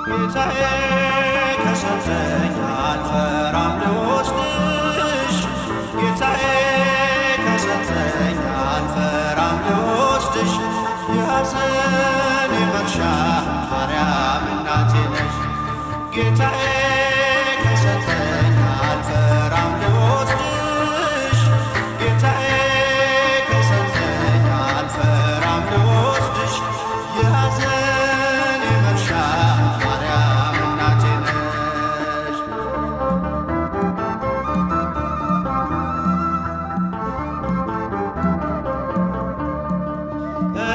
ጌታዬ ከሰጠኝ አልፈራም ልወስድሽ፣ ጌታዬ ከሰጠኝ አልፈራም ልወስድሽ፣ የሐዘኔ መርሻ ማርያም እናቴ ነሽ። ጌታዬ ከሰጠኝ አልፈራም ልወስድሽ፣ ጌታዬ ከሰጠኝ አልፈራም ልወስድሽ፣ የሐዘኔ መርሻ ማርያም እናቴ ነሽ።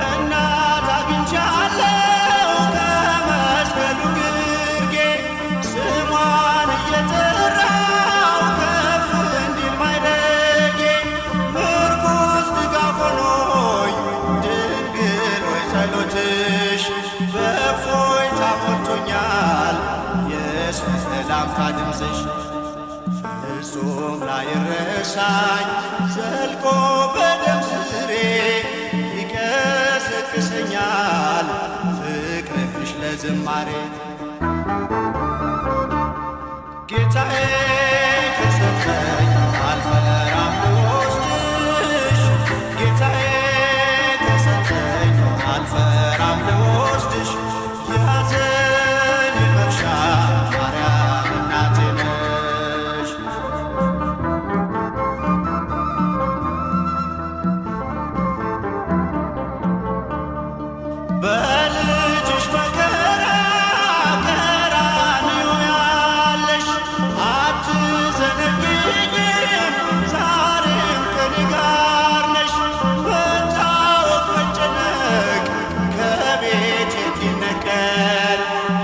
እናት አግኝቻለሁ ከመስቀሉ ግርጌ፣ ስሟን እየጠራው ከፍ እንዲል ማይረጌ፣ ምርኩዝ ድጋፍ ሆኖኝ ድንግል ሆይ ጸሎትሽ በእፎይታ ሞልቶኛል የሰላምታ ድምፅሽ። ፍጹም ላይረሳኝ ዘልቆ በደም ስሬ ይቀሰቅሰኛል ፍቅርሽ ለዝማሬ። ጌታዬ ከሰጠኝ አልፈራም ልወስድሽ፣ ጌታዬ ከሰጠኝ አልፈራም ልወስድሽ፣ የሐዘኔ መርሻ ማርያም እናቴ ነሽ። በልጅሽ መከራ ቀራንዮ ያለሽ አትዘነጊኝም፣ ዛሬም ከኔ ጋር ነሽ። መታወቅ መጨነቅ ከቤቴ እንዲነቀል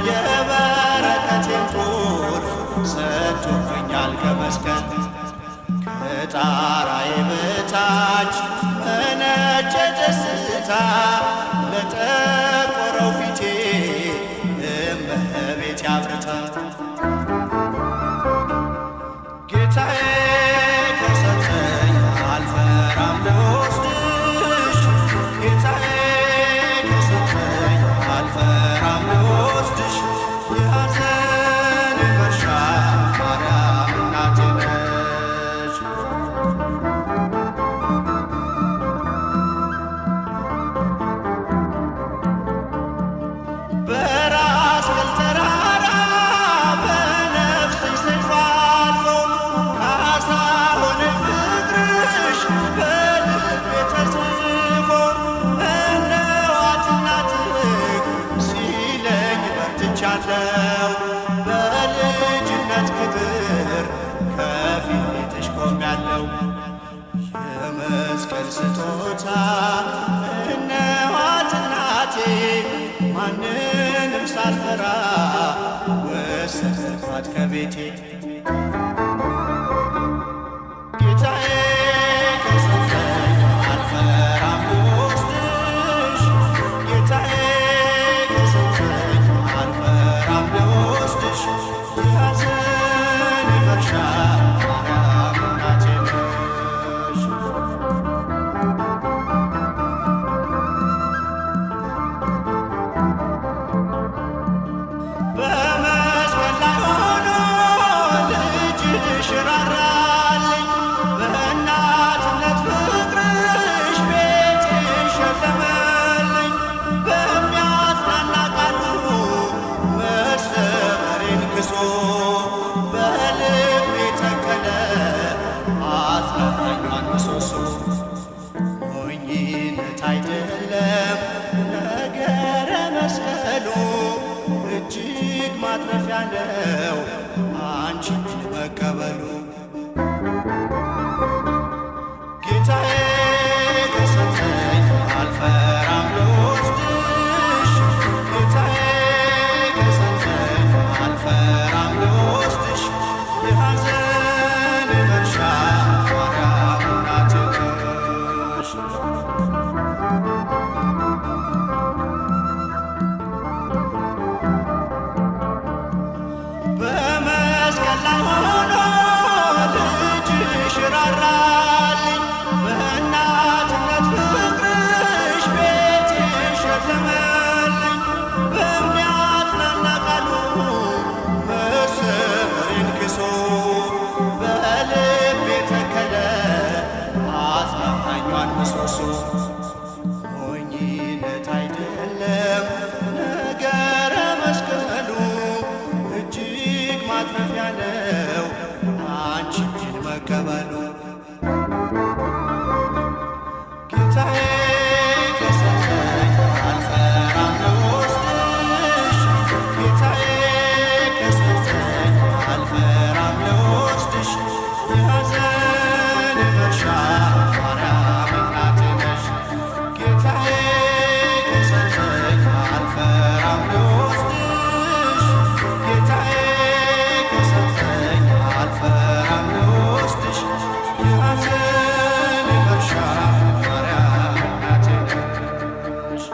የበረከቴን ቁልፍ ሰጥቶኛል ከመስቀል። ከጣራዬ በታች መነጨ ደስታ ለጠቆረው ፊቴ እመቤቴ አብርታ። ጌታዬ ከሰጠኝ አልፈራም ልወስድሽ፣ ጌታዬ ከሰጠኝ አልፈራም ልወስድሽ፣ የሐዘኔ መርሻ ማርያም እናቴ ነሽ። በራስ ቅል ተራራ በነፍስሽ ሰይፍ አልፎ ካሳ ሆነ ፍቅርሽ በልቤ ተጽፎ፣ እነኋት እናትህ ሲለኝ በርትቻለሁ፣ በልጅነት ክብር ከፊትሽ ቆሜያለሁ። የመስቀል ስጦታ እነኋት እናቴ፣ ማንንም ሳልፈራ ወሰድኳት ከቤቴ። ጌታዬ ከሰጠኝ አልፈራም ልወስድሽ፣ ጌታዬ ከሰጠኝ አልፈራም ልወስድሽ፣ የሐዘኔ መርሻ ማርያም እናቴ ነሽ። በመስቀል ላይ ሆኖ ሞኝነት አይደለም ነገረ መስቀሉ እጅግ ማትረፊያ ነው አንቺን መቀበሉ። ጌታዬ ከሰጠኝ አልፈራም ልወስድሽ፣ ጌታዬ ከሰጠኝ አልፈራም ልወስድሽ፣ የሐዘን መርሻ ማርያም እናቴ ነሽ። ጌታዬ ከሰጠኝ አልፈራም ልወስድሽ፣ ጌታዬ ከሰጠኝ አልፈራም ልወስድሽ፣ የሐዘን መርሻ ማርያም እናቴ ነሽ።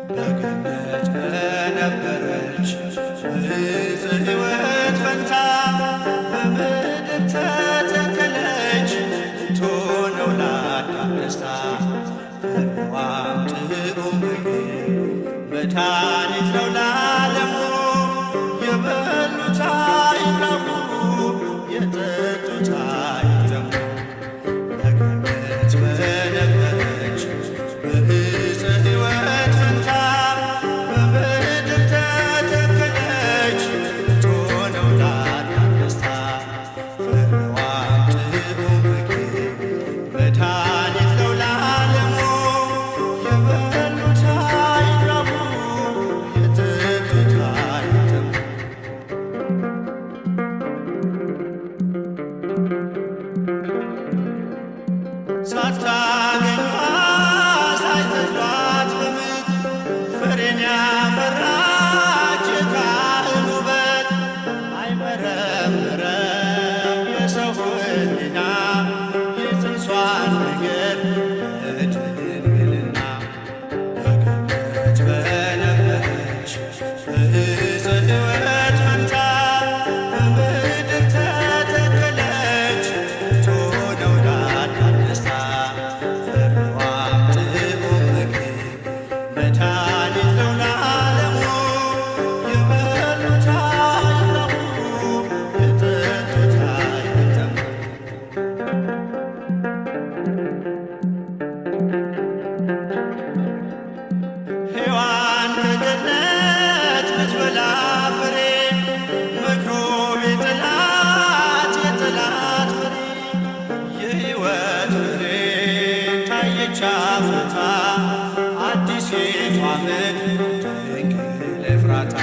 በገነት በነበረች በዕፀ ሕይወት ፈንታ በምድር ተተከለች ትሆነው ለአዳም ደስታ። ፍሬዋም ጥዑም ምግብ መድኃኒት ነው ለዓለሙ። የበሉት አይራቡ የጠጡት አይጠሙ። በገነት በነበረች በዕፀ ሕይወት ፈንታ በምድር ተተከለች ትሆነው ለአዳም ደስታ። ፍሬዋም ጥዑም ምግብ መድኃኒት ነው ለዓለሙ። የበሉት አይራቡ የጠጡት አይጠሙ። ሳታገኟ ሳይተክሏት በምጥ ፍሬን ያፈራች የካህን ውበት አይመረምረም የሰው ሕሊና የፅንሷን ነገር በድንግልና። በገነት በነበረች በዕፀ ሕይወት ፈንታ በምድር ተተከለች ትሆነው ለአዳም ደስታ። ፍሬዋም ጥዑም ምግብ መድኃኒት ነው ለዓለሙ። የበሉት አይራቡ የጠጡት አይጠሙ። ሔዋን ከገነት ብትበላ ፍሬ መክሮ ቢጥላት የጠላት ፍሬ የሕይወት ፍሬ ታየች አፍርታ አዲሲቷ ምድር ድንግል ኤፍራታ።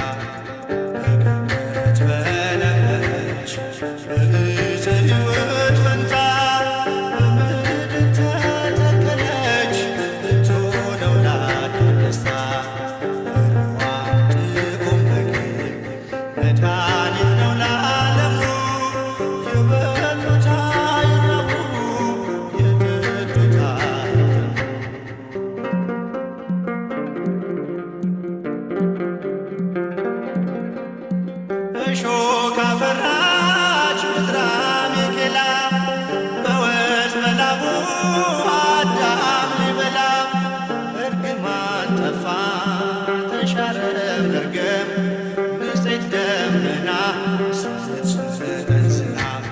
በገነት በነበረች በዕፀ ሕይወት ፈንታ በምድር ተተከለች ትሆነው ለአዳም ደስታ። ፍሬዋም ጥዑም ምግብ መድኃኒት ነው ለዓለሙ። የበሉት አይራቡ የጠጡት አይጠሙ። እሾህ ካፈራች ምድረ አሜኬላ በወዝ በላቡ አዳም ሊበላ። እርግማን ጠፋ ተሻረ መርገም ንጽሕት ደመና ስትሰጠን ዝናብ።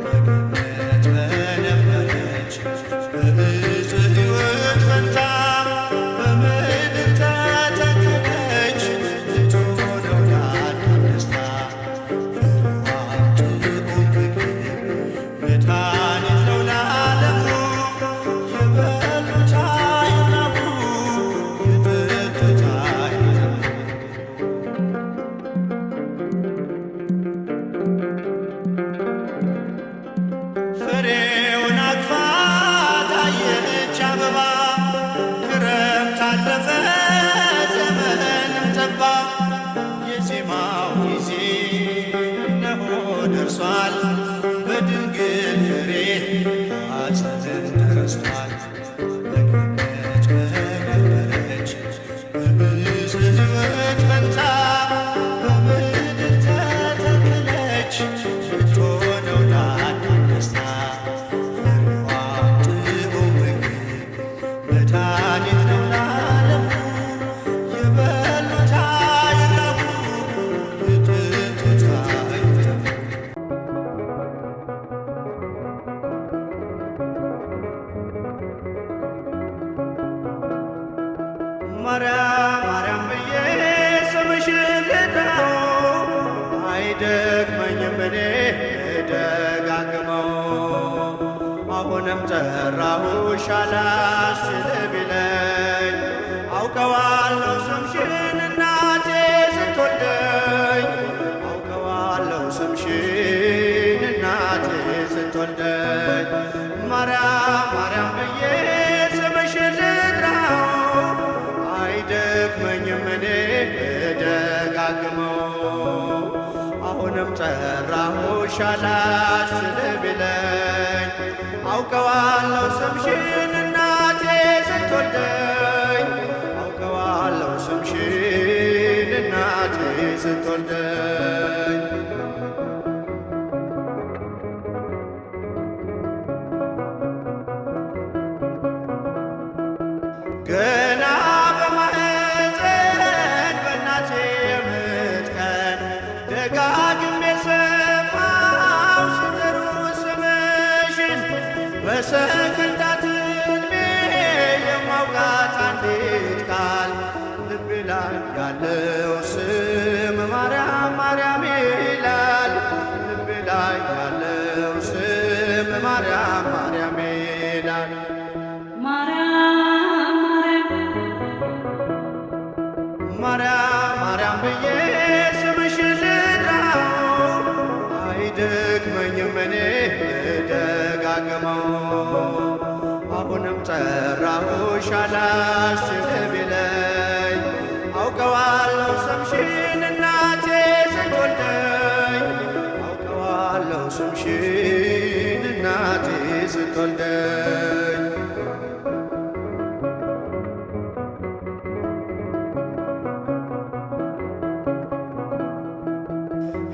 በገነት በነበረች በዕፀ ሕይወት ፈንታ በምድር ተተከለች ትሆነው ለአዳም ደስታ። ፍሬዋም ጥዑም ምግብ መድኃኒት ነው ለዓለሙ። የበሉት አይራቡ የጠጡት አይጠሙ። አይደክመኝም እኔ ደጋግመው አሁንም ጠራሁሽ አላስችል ቢለኝ አውቀዋለሁ ስምሽን እናቴ ስትወልደኝ አውቀዋለሁ ስምሽን እናቴ ስትወልደኝ ማርያም ማርያም ብዬ ስምሽን ልጥራው አይደክመኝም እኔ ደጋግመው አሁንም ጠራሁሽ አላስችል ቢለኝ አውቀዋለሁ ስምሽን እናቴ ስትወልደኝ አውቀዋለሁ ስምሽን እናቴ ስትወልደኝ ገና በማኅፀን በእናቴ የምጥ ቀን ደጋግሜ ሰማሁ ሲጠሩ ስምሽን በሰከንዳት ዕድሜ የማውቃት አንዲት ቃል ልቤ ላይ ያለው ስም ማርያም ማርያም ይላል ልቤ ላይ ያለው ስም ማርያም ማርያም ይላል ማርያም ማርያም ብዬ ስምሽን ልጥራው አይደክመኝም እኔ ደጋግመው አሁንም ጠራሁሽ አላስችል ቢለኝ አውቀዋለሁ ስምሽን እናቴ ስትወልደኝ አውቀዋለሁ ስምሽን እናቴ ስትወልደኝ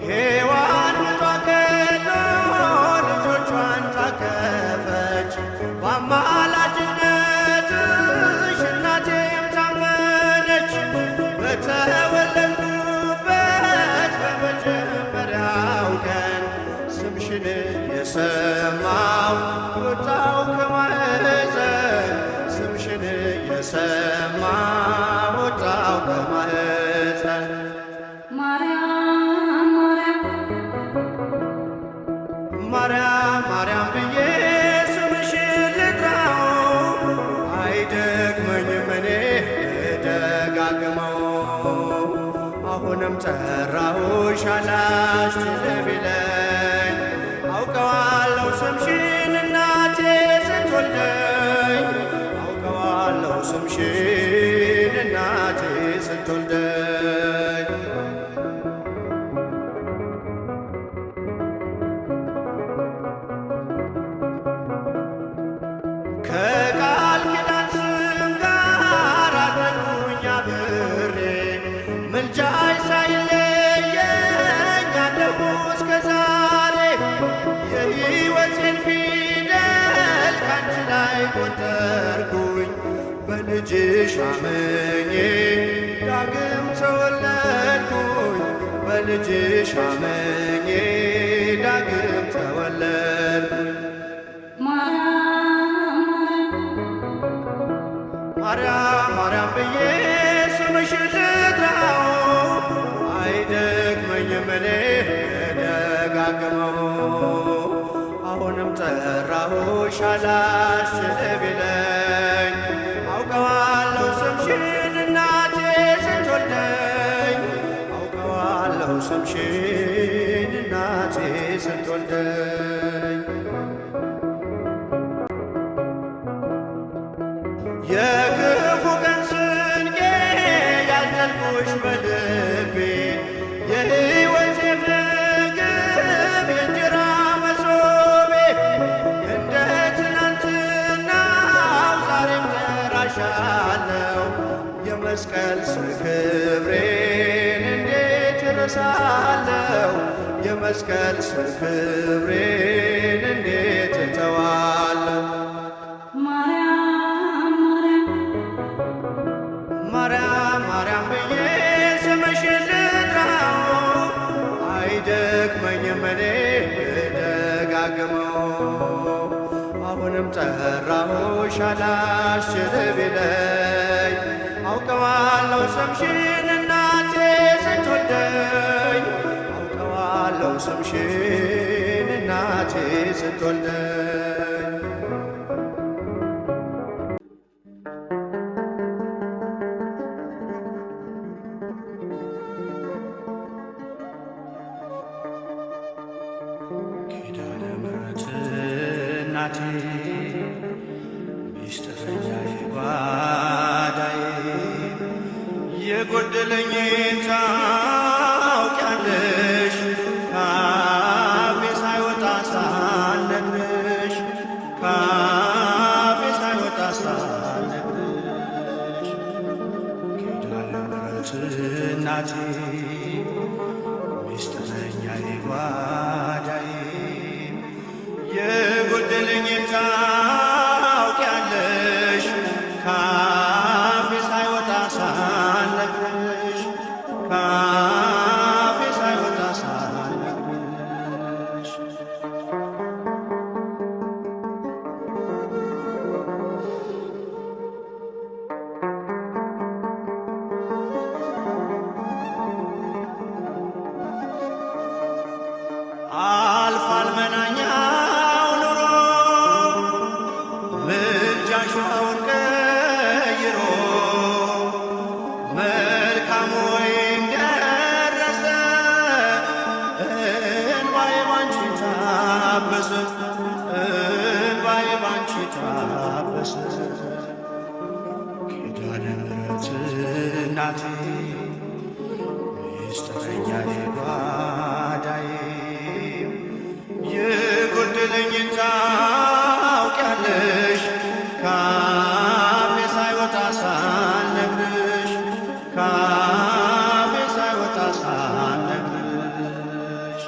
ሔዋን ምጧ ገሎ ልጆቿን ታቀፈች በአማላጅነትሽ እናቴም ታመነች በተወለድኩበት በመጀመሪያው ቀን ስምሽን የሰማው ወጣው ከማኅፀን ስምሽን የሰማው ወጣው ከማኅፀን ማርያም ማርያም ብዬ ስምሽን ልጥራው አይደክመኝም እኔ ደጋግመው አሁንም ጠራሁሽ አላስችል ቢለኝ አውቀዋለሁ ስምሽን እናቴ ስትወልደኝ አውቀዋለሁ ስምሽን እናቴ ስትወልደኝ ከቃል ኪዳን ስም ጋር አደረጉኝ አብሬ ምልጃሽ ሳይለየኝ አለሁ እስከ ዛሬ የሕይወቴን ፊደል ካንቺ ላይ ቆጠርኩኝ በልጅሽ አምኜ ዳግም ተወለድኩኝ በልጅሽ አምኜ ዳግም ተወለድኩኝ ማርያም ማርያም ብዬ ስምሽን ልጥራው አይደክመኝም እኔ ደጋግመው አሁንም ጠራሁሽ አላስችል ቢለኝ አውቀዋለሁ ስምሽን እናቴ ስትወልደኝ አውቀዋለሁ ስምሽን እናቴ ስትወልደኝ የክፉ ቀን ስንቄ ያዘልኩሽ በልቤ የሕይወቴ ምግብ የእንጀራ መሶቤ እንደ ትናንትናው ዛሬም ጠራሻለሁ የመስቀል ስር ክብሬን እንዴት እረሳለሁ የመስቀል ስር ክብሬን እንዴት እተዋለሁ ማርያም ማርያም ብዬ ስምሽን ልጥራው አይደክመኝም እኔ ደጋግመው አሁንም ጠራሁሽ አላስችል ቢለኝ አውቀዋለሁ ስምሽን እናቴ ስትወልደኝ አውቀዋለሁ ስምሽን እናቴ ስትወልደኝ ኪዳነ ምሕረት እናቴ ሚስጥረኛዬ ጓዳዬ የጎደለኝን ታውቂያለሽ ካፌ ሳይወጣ ሳልነግርሽ ካፌ ሳይወጣ ሳልነግርሽ ኪዳነ ምሕረት እናቴ ሚስጥረኛዬ ጓዳዬ የጎደለኝን ታውቂያለሽ ካፌ ሳይወጣ ሳልነግርሽ ካፌ ሳይወጣ ሳልነግርሽ አልፏል መናኛው ኑሮ ምልጃሽ አሁን ቀይሮ መልካም ወይን ደረሰ እንባዬ ባንቺ ታበሰ እንባዬ ባንቺ ታበሰ ኪዳነ ምሕረት እናቴ ሚስጥረኛዬ ጓዳዬ የጎደለኝን ታውቂያለሽ ካፌ ሳይወጣ ሳልነግርሽ ካፌ ሳይወጣ ሳልነግርሽ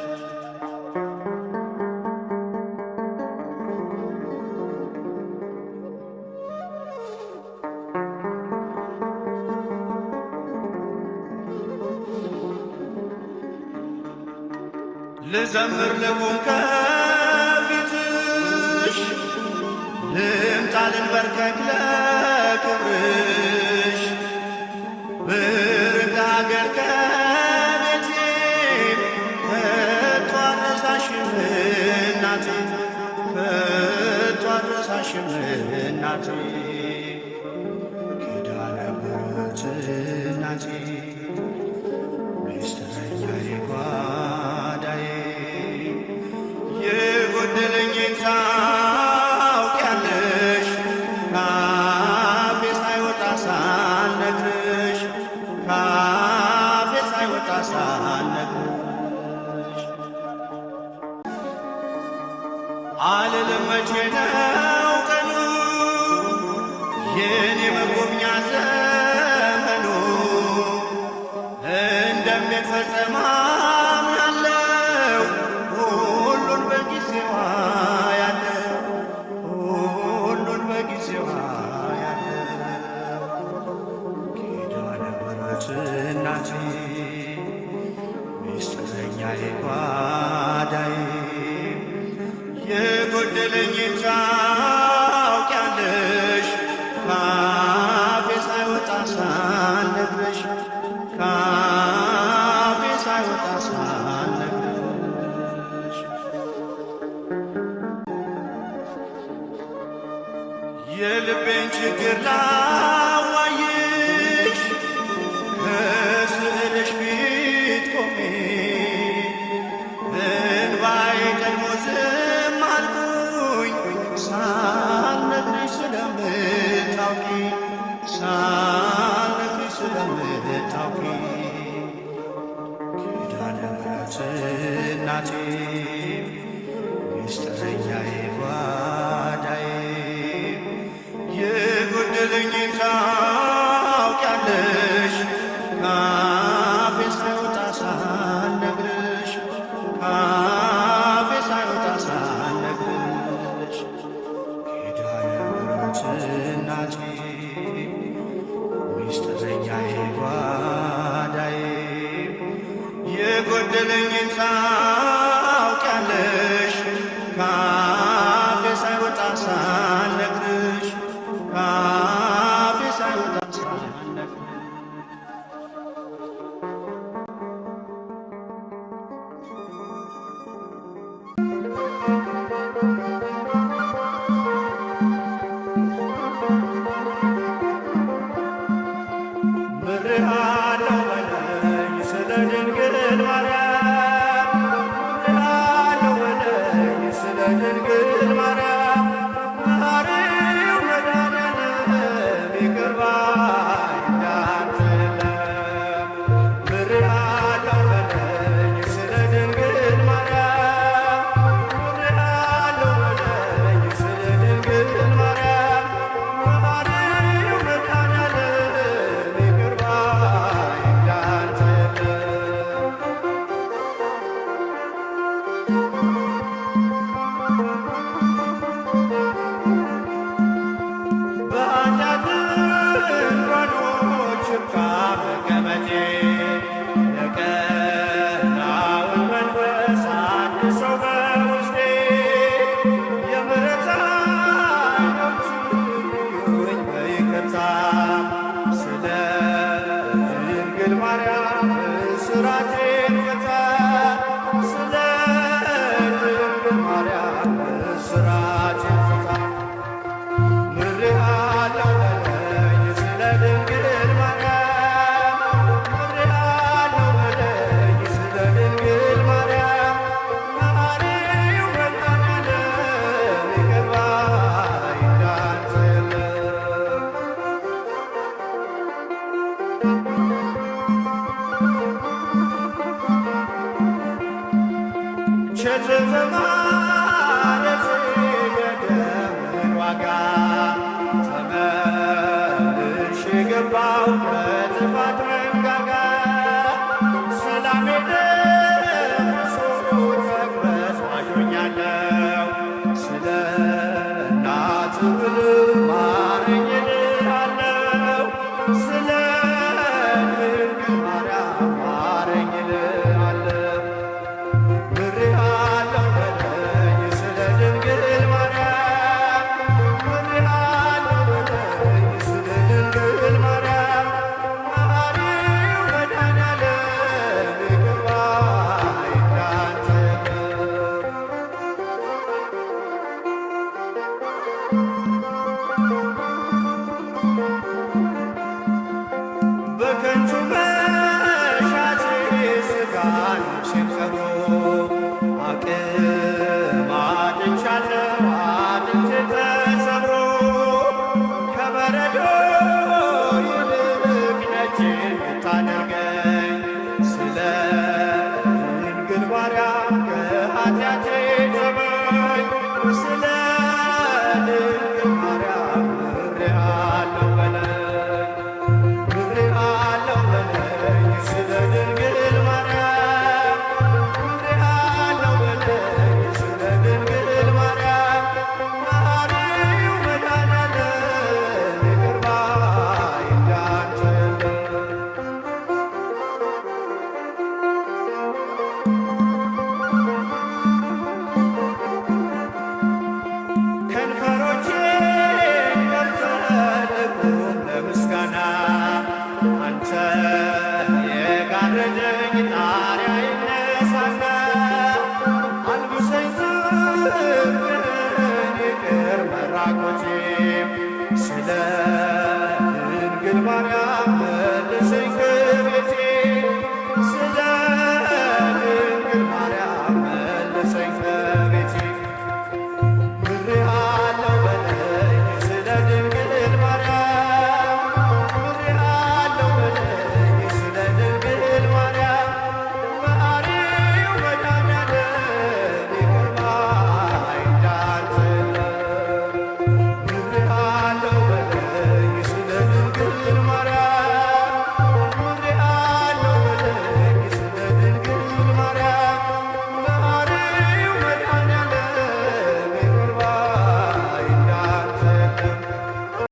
ልዘምር ልቁም ከፊትሽ ልምጣ ልንበርከክ ለክብርሽ ብርቅ አገር ከቤቴ ከቶ አልረሳሽም እናቴ ከቶ አልረሳሽም እናቴ ኪዳነ ምሕረት እናቴ ሚስጥረኛዬ ጓዳዬ የጎደለኝን ታውቂያለሽ ካፌ ሳይወጣ ሳልነግርሽ ካፌ ሳይወጣ ሳልነግርሽ አልልም መቼ ነው ቀኑ የኔ መጎብኛ ዘመኑ እንደሚፈጸም አምናለሁ ሁሉን በጊዜዋ ያለው ሁሉን በጊዜዋ ያለው ኪዳነ ምሕረት እናቴ ሚስጥረኛዬ ጓዳዬ የጎደለኝን ታውቂያለሽ ካፌ ሳይወጣ ሳልነግርሽ ካፌ ሳይወጣ ሳልነግርሽ የልቤን ችግር ላዋይሽ ከስዕልሽ ፊት ቆሜ እንባዬ ቀድሞ ዝም አልኩኝ ሳልነግርሽ ስለምታውቂ ሳልነግርሽ ስለምታውቂ ኪዳነ ምሕረት እናቴ ሚስጥረኛዬ ጓዳዬ የጎደለኝን ታውቂያለሽ ካፌ ሳይወጣ ሳልነግርሽ ካፌ ሳይወጣ ሳልነግርሽ ኪዳነ ምሕረት እናቴ ሚስጥረኛዬ ጓዳዬ የጎደለኝን ታውቂያለሽ ካፌ ሳይወጣ ሳልነግርሽ ካፌ ሳይወጣ ሳልነግርሽ ማርያም እስራቴን ፈታ ስለ ድንግል ማርያም እስራቴን ፈታ ምሬሃለሁ በለኝ ስለ ድንግል ማርያም ምሬሃለሁ በለኝ ስለ ድንግል ማርያም መሐሪው መድኃኔዓለም ይቅር ባይ እንዳንተ የለም። ቸል በማለቴ የደምን ዋጋ ተመልሼ ገባሁ ከጥፋት መንጋጋ ሰላሜ ደፍርሶ ተቅበዝባዦኛለሁ ስለ እናትህ ብለህ ማረኝ እልሃለሁ ስለ ድንግል ማርያም ማረኝ እልሃለሁ ምሬሃለሁ በለኝ ስለ ድንግል ማርያም ምሬሃለሁ በለኝ ስለ ድንግል ማርያም መሐሪው መድኃኔዓለም ይቅር ባይ እንዳንተ የለም። በከንቱ መሻቴ ሥጋን ሲቀሩ አቅም አጥቻለሁ አጥንቴ ተሰብሮ ከበረዶ ይልቅ ነጭ ብታደርገኝ ስለ ድንግል ማርያም ከኃጢአቴ ተበኝ ስለ ድንግል ማርያም ምሬሃለሁ በለኝ ምሬሃለሁ በለኝ ስለ ድንግል ማርያም ምሬሃለሁ በለኝ ስለ ድንግል ማርያም መሐሪው መድኃኔዓለም ይቅር ባይ እንዳንተ የለም። ከንፈሮቼን ከፍተህ ልቁም ለምስጋና አንተ የጋረደኝ